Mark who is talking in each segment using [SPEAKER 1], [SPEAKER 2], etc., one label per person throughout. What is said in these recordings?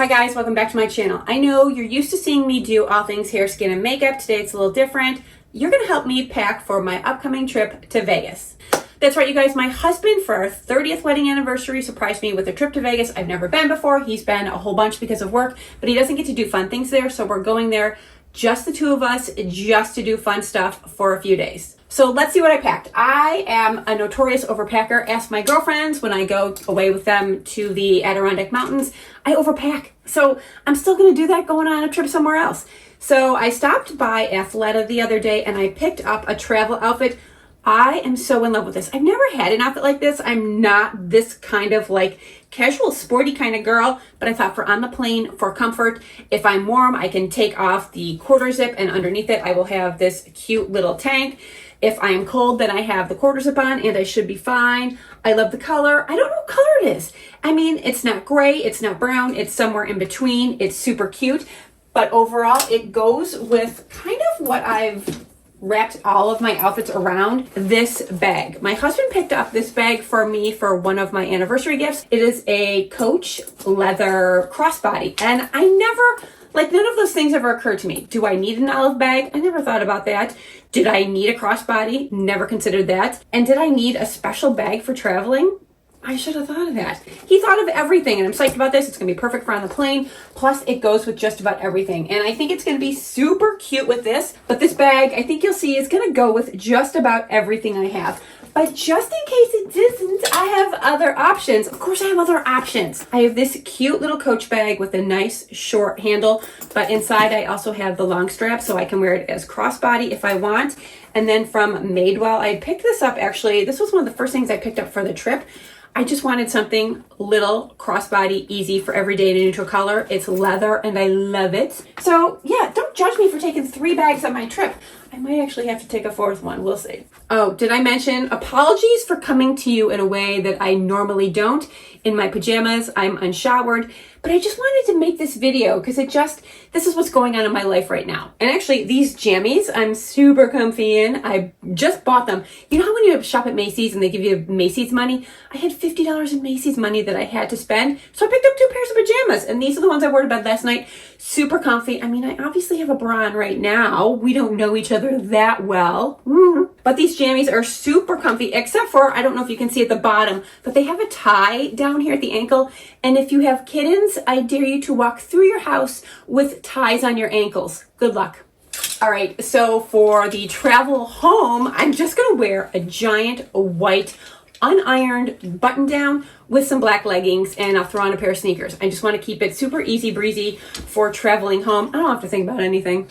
[SPEAKER 1] Hi guys, welcome back to my channel. I know you're used to seeing me do all things hair, skin, and makeup. Today it's a little different. You're gonna help me pack for my upcoming trip to Vegas. That's right, you guys, my husband for our 30th wedding anniversary surprised me with a trip to Vegas. I've never been before. He's been a whole bunch because of work, but he doesn't get to do fun things there, so we're going there, just the two of us, just to do fun stuff for a few days. So let's see what I packed. I am a notorious overpacker. Ask my girlfriends when I go away with them to the Adirondack Mountains. I overpack. So I'm still gonna do that going on a trip somewhere else. So I stopped by Athleta the other day and I picked up a travel outfit. I am so in love with this. I've never had an outfit like this. I'm not this kind of like casual, sporty kind of girl, but I thought for on the plane, for comfort, if I'm warm, I can take off the quarter zip and underneath it, I will have this cute little tank. If I am cold, then I have the quarter zip on and I should be fine. I love the color. I don't know what color it is. I mean, it's not gray, it's not brown, it's somewhere in between. It's super cute, but overall it goes with kind of what I've wrapped all of my outfits around, this bag. My husband picked up this bag for me for one of my anniversary gifts. It is a Coach leather crossbody, and I never, none of those things ever occurred to me. Do I need an olive bag? I never thought about that. Did I need a crossbody? Never considered that. And did I need a special bag for traveling? I should have thought of that. He thought of everything, and I'm psyched about this. It's gonna be perfect for on the plane. Plus, it goes with just about everything. And I think it's gonna be super cute with this. But this bag, I think you'll see, is gonna go with just about everything I have. But just in case it doesn't, I have other options. Of course, I have other options. I have this cute little Coach bag with a nice short handle, but inside I also have the long strap so I can wear it as crossbody if I want. And then from Madewell, I picked this up actually. This was one of the first things I picked up for the trip. I just wanted something little, crossbody, easy for every day in a neutral color. It's leather and I love it. So yeah, don't judge me for taking 3 bags on my trip. I might actually have to take a 4th one, we'll see. Oh, did I mention, apologies for coming to you in a way that I normally don't. In my pajamas, I'm unshowered, but I just wanted to make this video because this is what's going on in my life right now. And actually these jammies, I'm super comfy in. I just bought them. You know how when you shop at Macy's and they give you Macy's money? I had $50 in Macy's money that I had to spend. So I picked up 2 pairs of pajamas, and these are the ones I wore to bed last night. Super comfy. I mean, I obviously have a bra on right now. We don't know each other that well. But these jammies are super comfy, except for, I don't know if you can see at the bottom, but they have a tie down here at the ankle. And if you have kittens, I dare you to walk through your house with ties on your ankles. Good luck. All right, so for the travel home, I'm just gonna wear a giant white unironed button down with some black leggings, and I'll throw on a pair of sneakers. I just want to keep it super easy breezy for traveling home. I don't have to think about anything.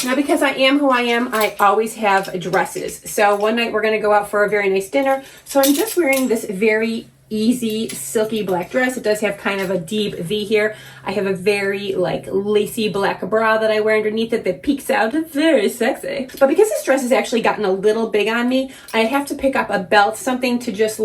[SPEAKER 1] Now, because I am who I am, I always have dresses. So one night we're going to go out for a very nice dinner. So I'm just wearing this very easy silky black dress. It does have kind of a deep V here. I have a very lacy black bra that I wear underneath it that peeks out. It's very sexy. But because this dress has actually gotten a little big on me, I have to pick up a belt, something to just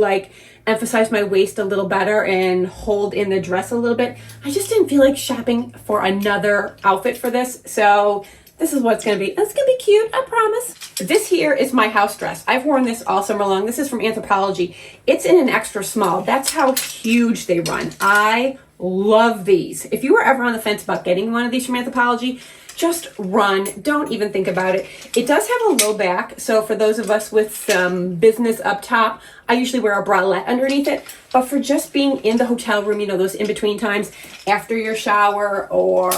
[SPEAKER 1] emphasize my waist a little better and hold in the dress a little bit. I just didn't feel like shopping for another outfit for this. So this is what it's going to be. It's going to be cute, I promise. This here is my house dress. I've worn this all summer long. This is from Anthropologie. It's in an extra small. That's how huge they run. I love these. If you were ever on the fence about getting one of these from Anthropologie, just run. Don't even think about it. It does have a low back, so for those of us with some business up top, I usually wear a bralette underneath it. But for just being in the hotel room, you know, those in-between times after your shower or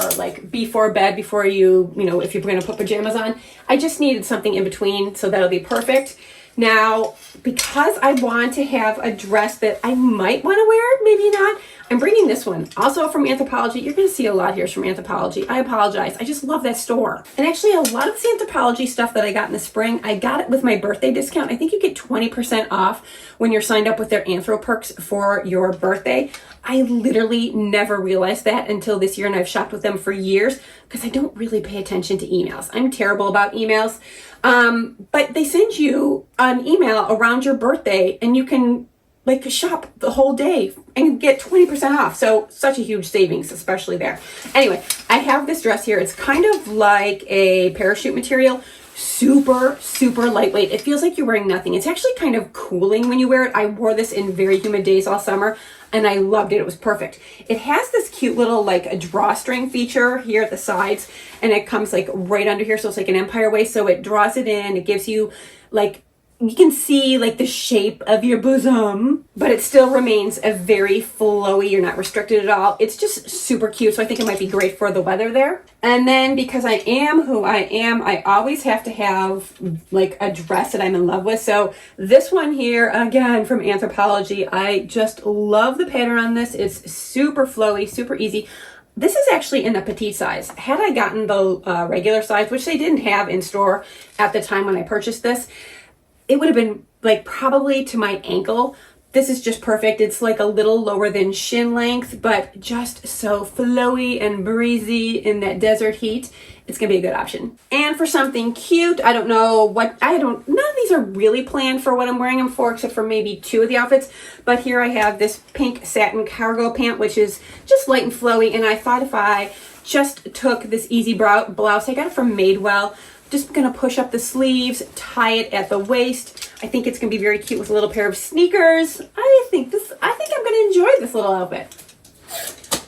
[SPEAKER 1] before bed, before you if you're going to put pajamas on, I just needed something in between, so that'll be perfect. Now, because I want to have a dress that I might want to wear, maybe not, I'm bringing this one. Also from Anthropologie. You're going to see a lot here from Anthropologie. I apologize. I just love that store. And actually, a lot of the Anthropologie stuff that I got in the spring, I got it with my birthday discount. I think you get 20% off when you're signed up with their Anthro Perks for your birthday. I literally never realized that until this year, and I've shopped with them for years because I don't really pay attention to emails. I'm terrible about emails. But they send you an email around your birthday, and you can shop the whole day and get 20% off. So such a huge savings, especially there. Anyway, I have this dress here. It's kind of like a parachute material. Super, super lightweight. It feels like you're wearing nothing. It's actually kind of cooling when you wear it. I wore this in very humid days all summer. and I loved it. It was perfect. It has this cute little like a drawstring feature here at the sides, and it comes like right under here, so it's like an empire waist, so it draws it in. It gives you like, you can see like the shape of your bosom, but it still remains a very flowy. You're not restricted at all. It's just super cute. So I think it might be great for the weather there. And then because I am who I am, I always have to have like a dress that I'm in love with. So this one here, again, from Anthropologie, I just love the pattern on this. It's super flowy, super easy. This is actually in the petite size. Had I gotten the regular size, which they didn't have in store at the time when I purchased this, it would have been like probably to my ankle. This is just perfect. It's like a little lower than shin length, but just so flowy and breezy in that desert heat. It's gonna be a good option. And for something cute, I don't know what, none of these are really planned for what I'm wearing them for, except for maybe 2 of the outfits. But here I have this pink satin cargo pant, which is just light and flowy. And I thought if I just took this easy blouse, I got it from Madewell, just gonna push up the sleeves, tie it at the waist. I think it's gonna be very cute with a little pair of sneakers. I think I'm gonna enjoy this little outfit.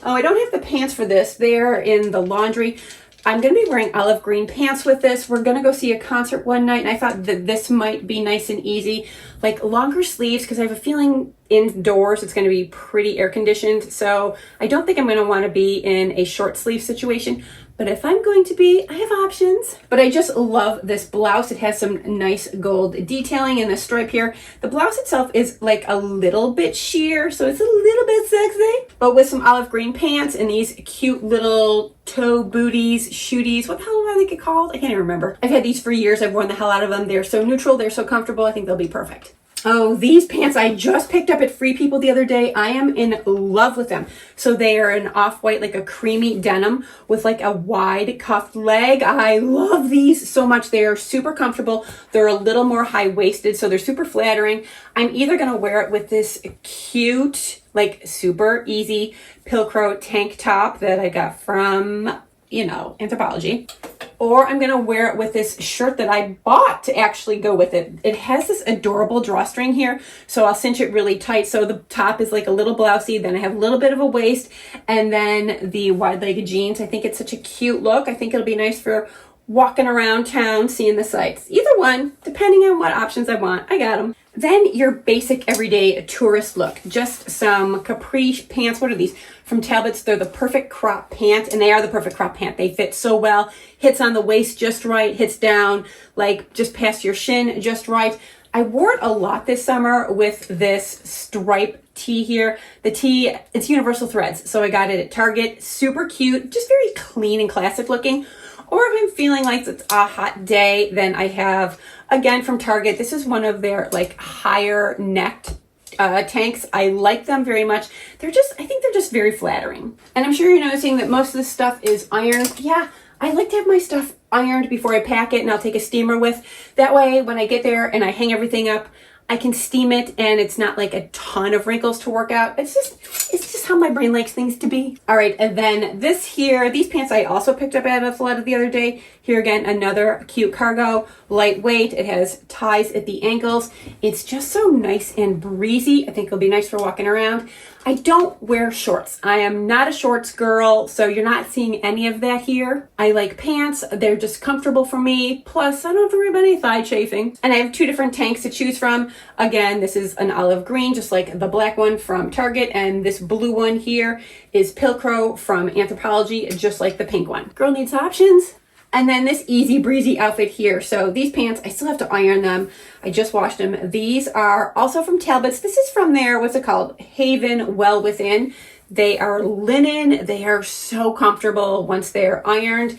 [SPEAKER 1] Oh, I don't have the pants for this. They're in the laundry. I'm gonna be wearing olive green pants with this. We're gonna go see a concert one night, and I thought that this might be nice and easy. Like longer sleeves, because I have a feeling indoors it's gonna be pretty air conditioned. So I don't think I'm gonna wanna be in a short sleeve situation. But if I'm going to be, I have options. But I just love this blouse. It has some nice gold detailing and a stripe here. The blouse itself is like a little bit sheer, so it's a little bit sexy. But with some olive green pants and these cute little toe booties, shooties. What the hell do I think it called? I can't even remember. I've had these for years. I've worn the hell out of them. They're so neutral. They're so comfortable. I think they'll be perfect. Oh, these pants I just picked up at Free People the other day. I am in love with them. So they are an off-white, like a creamy denim with like a wide cuffed leg. I love these so much. They are super comfortable. They're a little more high-waisted, so they're super flattering. I'm either gonna wear it with this cute, like super easy Pilcrow tank top that I got from, Anthropologie. Or I'm gonna wear it with this shirt that I bought to actually go with it. It has this adorable drawstring here, so I'll cinch it really tight. So the top is like a little blousey, then I have a little bit of a waist, and then the wide-legged jeans. I think it's such a cute look. I think it'll be nice for walking around town, seeing the sights. Either one, depending on what options I want, I got them. Then your basic everyday tourist look. Just some capri pants. What are these? From Talbot's. They're the perfect crop pant, and they are the perfect crop pant. They fit so well. Hits on the waist just right, hits down like just past your shin just right. I wore it a lot this summer with this stripe tee here. The tee, it's universal threads, so I got it at Target. Super cute, just very clean and classic looking. Or if I'm feeling like it's a hot day, then I have, again, from Target, this is one of their like higher necked tanks. I like them very much. I think they're just very flattering. And I'm sure you're noticing that most of this stuff is ironed. Yeah, I like to have my stuff ironed before I pack it, and I'll take a steamer with. That way, when I get there and I hang everything up, I can steam it, and it's not like a ton of wrinkles to work out. It's just how my brain likes things to be. All right, and then these pants I also picked up at Athleta the other day. Here again, another cute cargo, lightweight. It has ties at the ankles. It's just so nice and breezy. I think it'll be nice for walking around. I don't wear shorts. I am not a shorts girl, so you're not seeing any of that here. I like pants. They're just comfortable for me. Plus, I don't have to worry about any thigh chafing. And I have 2 different tanks to choose from. Again, this is an olive green, just like the black one from Target, and this blue one here is Pilcrow from Anthropologie, just like the pink one. Girl needs options. And then this easy breezy outfit here. So these pants, I still have to iron them. I just washed them. These are also from Talbot's. This is from their, what's it called? Haven Well Within. They are linen. They are so comfortable once they're ironed.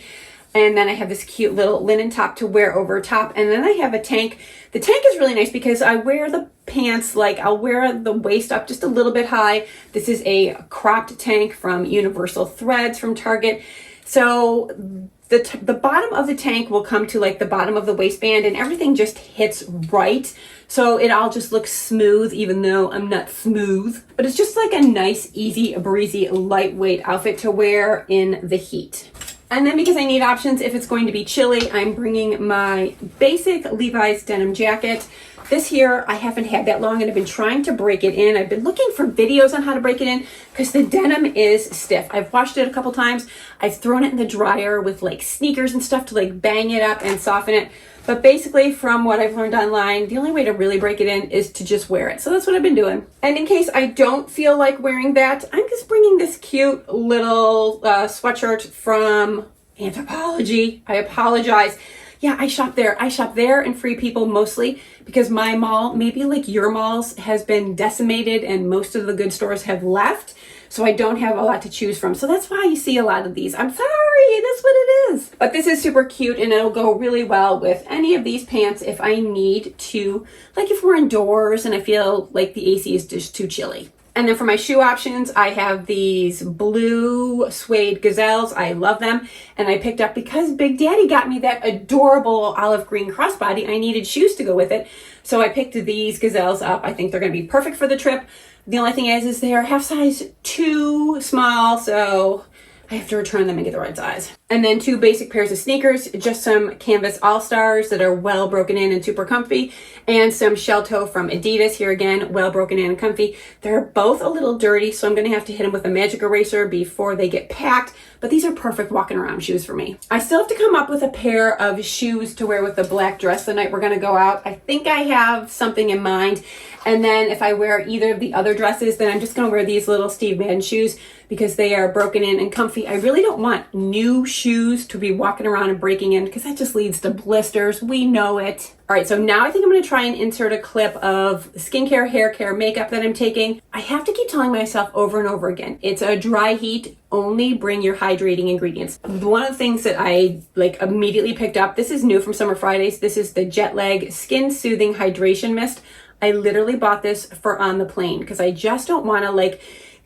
[SPEAKER 1] And then I have this cute little linen top to wear over top. And then I have a tank. The tank is really nice because I wear the pants, like I'll wear the waist up just a little bit high. This is a cropped tank from Universal Threads from Target. So the bottom of the tank will come to like the bottom of the waistband, and everything just hits right. So it all just looks smooth, even though I'm not smooth. But it's just like a nice, easy, breezy, lightweight outfit to wear in the heat. And then because I need options if it's going to be chilly, I'm bringing my basic Levi's denim jacket. This here, I haven't had that long and I've been trying to break it in. I've been looking for videos on how to break it in because the denim is stiff. I've washed it a couple times. I've thrown it in the dryer with like sneakers and stuff to like bang it up and soften it. But basically, from what I've learned online, the only way to really break it in is to just wear it. So that's what I've been doing. And in case I don't feel like wearing that, I'm just bringing this cute little sweatshirt from Anthropologie. I apologize. Yeah, I shop there. I shop there and Free People mostly because my mall, maybe like your malls, has been decimated and most of the good stores have left. So I don't have a lot to choose from. So that's why you see a lot of these. I'm sorry, that's what it is. But this is super cute and it'll go really well with any of these pants if I need to, like if we're indoors and I feel like the AC is just too chilly. And then for my shoe options, I have these blue suede gazelles. I love them. And I picked up, because Big Daddy got me that adorable olive green crossbody, I needed shoes to go with it. So I picked these gazelles up. I think they're going to be perfect for the trip. The only thing is they are half size too small. So I have to return them and get the right size. And then 2 basic pairs of sneakers, just some Canvas All-Stars that are well broken in and super comfy, and some shell toe from Adidas, here again, well broken in and comfy. They're both a little dirty, so I'm gonna have to hit them with a magic eraser before they get packed, but these are perfect walking around shoes for me. I still have to come up with a pair of shoes to wear with the black dress the night we're gonna go out. I think I have something in mind. And then if I wear either of the other dresses, then I'm just gonna wear these little Steve Madden shoes because they are broken in and comfy. I really don't want new shoes to be walking around and breaking in because that just leads to blisters. We know it. All right, so now I think I'm gonna try and insert a clip of skincare, hair care, makeup that I'm taking. I have to keep telling myself over and over again, it's a dry heat, only bring your hydrating ingredients. One of the things that I like immediately picked up, this is new from Summer Fridays. This is the Jet Lag Skin Soothing Hydration Mist. I literally bought this for on the plane because I just don't want to like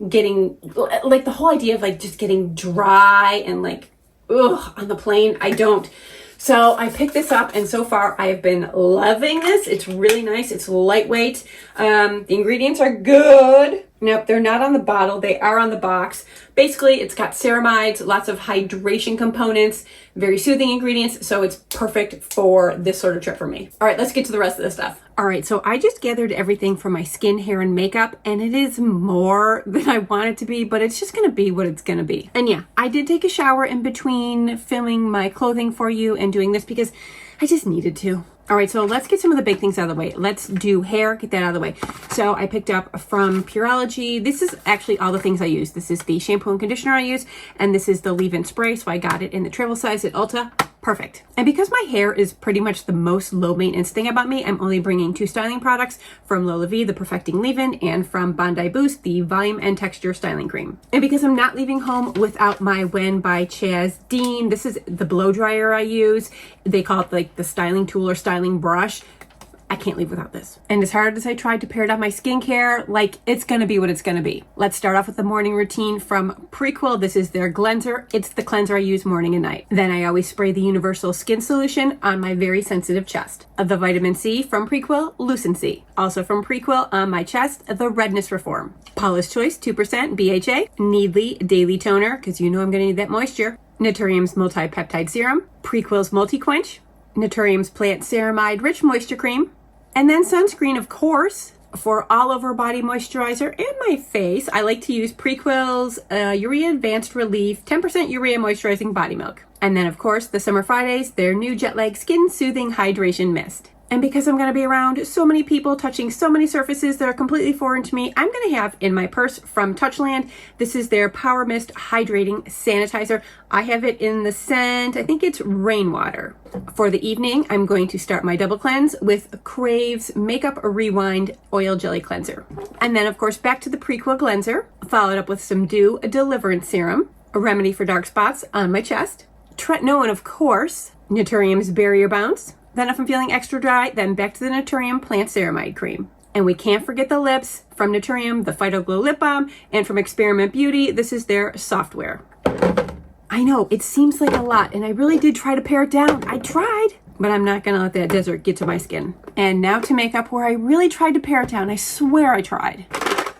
[SPEAKER 1] getting like the whole idea of like just getting dry and like on the plane. I don't. So I picked this up and so far I have been loving this. It's really nice. It's lightweight. The ingredients are good. Nope, they're not on the bottle. They are on the box. Basically, it's got ceramides, lots of hydration components, very soothing ingredients. So it's perfect for this sort of trip for me. All right, let's get to the rest of the stuff. All right, so I just gathered everything for my skin, hair, and makeup, and it is more than I want it to be, but it's just gonna be what it's gonna be. And yeah, I did take a shower in between filming my clothing for you and doing this because I just needed to. All right, so let's get some of the big things out of the way. Let's do hair, get that out of the way. So I picked up from Pureology. This is actually all the things I use. This is the shampoo and conditioner I use, and this is the leave-in spray. So I got it in the travel size at Ulta. Perfect. And because my hair is pretty much the most low maintenance thing about me, I'm only bringing 2 styling products from Lola V, the Perfecting Leave-In, and from Bondi Boost, the Volume and Texture Styling Cream. And because I'm not leaving home without my When by Chaz Dean, this is the blow dryer I use. They call it like the styling tool or styling brush. I can't leave without this. And as hard as I tried to pair it on my skincare, like it's gonna be what it's gonna be. Let's start off with the morning routine from Prequel. This is their cleanser. It's the cleanser I use morning and night. Then I always spray the Universal Skin Solution on my very sensitive chest. The vitamin C from Prequel, Lucent C. Also from Prequel on my chest, the Redness Reform. Paula's Choice 2% BHA. Needly Daily Toner, because you know I'm gonna need that moisture. Naturium's Multi-Peptide Serum. Prequel's Multi-Quench. Naturium's Plant Ceramide Rich Moisture Cream. And then sunscreen, of course, for all over body moisturizer and my face. I like to use Prequel's Urea Advanced Relief 10% Urea Moisturizing Body Milk. And then, of course, the Summer Fridays, their new Jet Lag Skin Soothing Hydration Mist. And because I'm going to be around so many people touching so many surfaces that are completely foreign to me, I'm going to have in my purse from Touchland, this is their Power Mist Hydrating Sanitizer. I have it in the scent, I think it's Rainwater. For the evening, I'm going to start my double cleanse with Crave's Makeup Rewind Oil Jelly Cleanser. And then, of course, back to the Prequel cleanser, followed up with some Dew Deliverance Serum, a remedy for dark spots on my chest, Tretinoin, of course, Naturium's Barrier Bounce. Then if I'm feeling extra dry, then back to the Naturium Plant Ceramide Cream. And we can't forget the lips from Naturium, the Phyto Glow Lip Balm, and from Experiment Beauty, this is their Softwear. I know, it seems like a lot, and I really did try to pare it down. I tried, but I'm not gonna let that desert get to my skin. And now to makeup, where I really tried to pare it down. I swear I tried.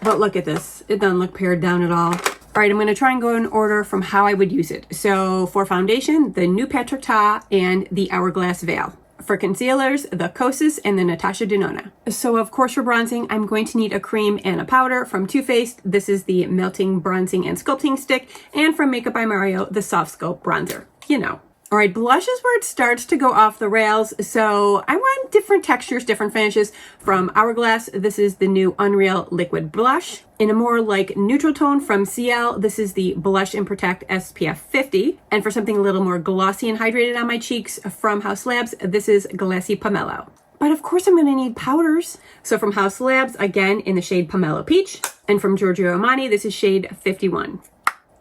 [SPEAKER 1] But look at this, it doesn't look pared down at all. All right, I'm gonna try and go in order from how I would use it. So for foundation, the new Patrick Ta and the Hourglass Veil. For concealers, the Kosas and the Natasha Denona. So of course for bronzing, I'm going to need a cream and a powder. From Too Faced, this is the Melting Bronzing and Sculpting Stick. And from Makeup by Mario, the Soft Sculpt Bronzer. You know. All right, blush is where it starts to go off the rails. So I want different textures, different finishes. From Hourglass, this is the new Unreal Liquid Blush. In a more like neutral tone from CL, this is the Blush and Protect SPF 50. And for something a little more glossy and hydrated on my cheeks, from House Labs, this is Glassy Pomelo. But of course I'm gonna need powders. So from House Labs, again in the shade Pomelo Peach. And from Giorgio Armani, this is shade 51.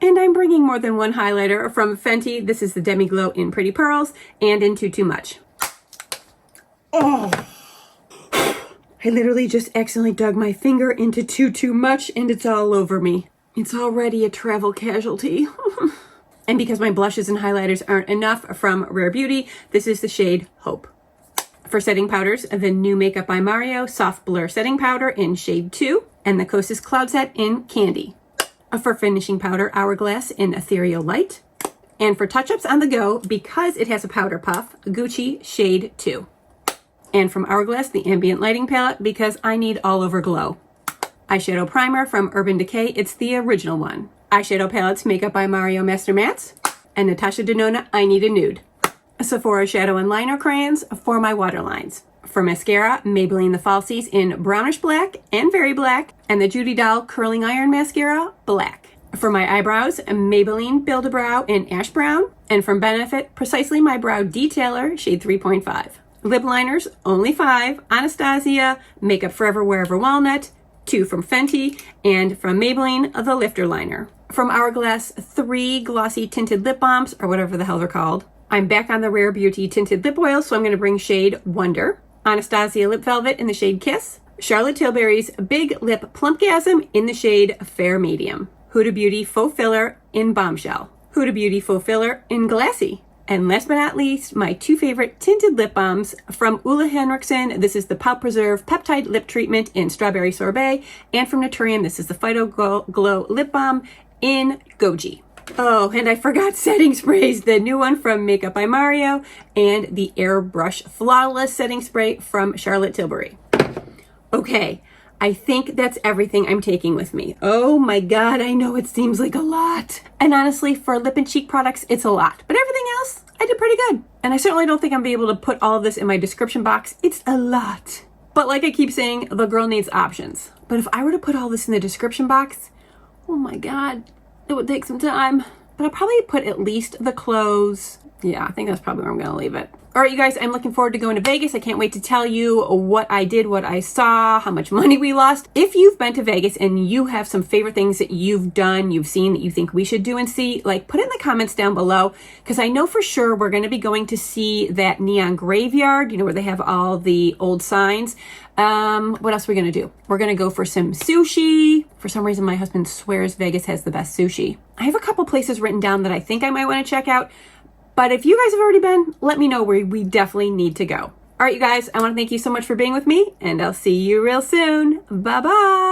[SPEAKER 1] And I'm bringing more than one highlighter. From Fenty, this is the Demi Glow in Pretty Pearls and in Too Much. Oh, I literally just accidentally dug my finger into Too Much and it's all over me. It's already a travel casualty. And because my blushes and highlighters aren't enough, from Rare Beauty, this is the shade Hope. For setting powders, the new Makeup by Mario Soft Blur Setting Powder in shade 2 and the Kosas Cloud Set in Candy. For finishing powder, Hourglass in Ethereal Light. And for touch-ups on the go, because it has a powder puff, Gucci shade 2. And from Hourglass, the Ambient Lighting Palette, because I need all over glow. Eyeshadow primer from Urban Decay, it's the original one. Eyeshadow palettes, Makeup by Mario Master Mattes. And Natasha Denona, I Need a Nude. Sephora Shadow and Liner Crayons for my waterlines. For mascara, Maybelline The Falsies in Brownish Black and Very Black, and the Judy Doll Curling Iron Mascara, Black. For my eyebrows, Maybelline Build-A-Brow in Ash Brown, and from Benefit, Precisely My Brow Detailer, shade 3.5. Lip liners, only 5, Anastasia, Makeup Forever Wherever Walnut, 2 from Fenty, and from Maybelline, the Lifter Liner. From Hourglass, 3 glossy tinted lip balms, or whatever the hell they're called. I'm back on the Rare Beauty tinted lip oil, so I'm going to bring shade Wonder. Anastasia Lip Velvet in the shade Kiss. Charlotte Tilbury's Big Lip Plumpgasm in the shade Fair Medium. Huda Beauty Faux Filler in Bombshell. Huda Beauty Faux Filler in Glassy. And last but not least, my 2 favorite tinted lip balms from Ulla Henriksen. This is the Pout Preserve Peptide Lip Treatment in Strawberry Sorbet. And from Naturium, this is the Phyto Glow Lip Balm in Goji. Oh, and I forgot setting sprays, the new one from Makeup by Mario and the Airbrush Flawless Setting Spray from Charlotte Tilbury. Okay, I think that's everything I'm taking with me. Oh my God, I know it seems like a lot. And honestly, for lip and cheek products, it's a lot. But everything else, I did pretty good. And I certainly don't think I'm gonna be able to put all of this in my description box. It's a lot. But like I keep saying, the girl needs options. But if I were to put all this in the description box, oh my God, it would take some time, but I'll probably put at least the clothes. Yeah, I think that's probably where I'm going to leave it. All right, you guys, I'm looking forward to going to Vegas. I can't wait to tell you what I did, what I saw, how much money we lost. If you've been to Vegas and you have some favorite things that you've done, you've seen that you think we should do and see, like put it in the comments down below, because I know for sure we're going to be going to see that neon graveyard, you know, where they have all the old signs. What else are we going to do? We're going to go for some sushi. For some reason, my husband swears Vegas has the best sushi. I have a couple places written down that I think I might want to check out. But if you guys have already been, let me know where we definitely need to go. All right, you guys, I want to thank you so much for being with me, and I'll see you real soon. Bye-bye.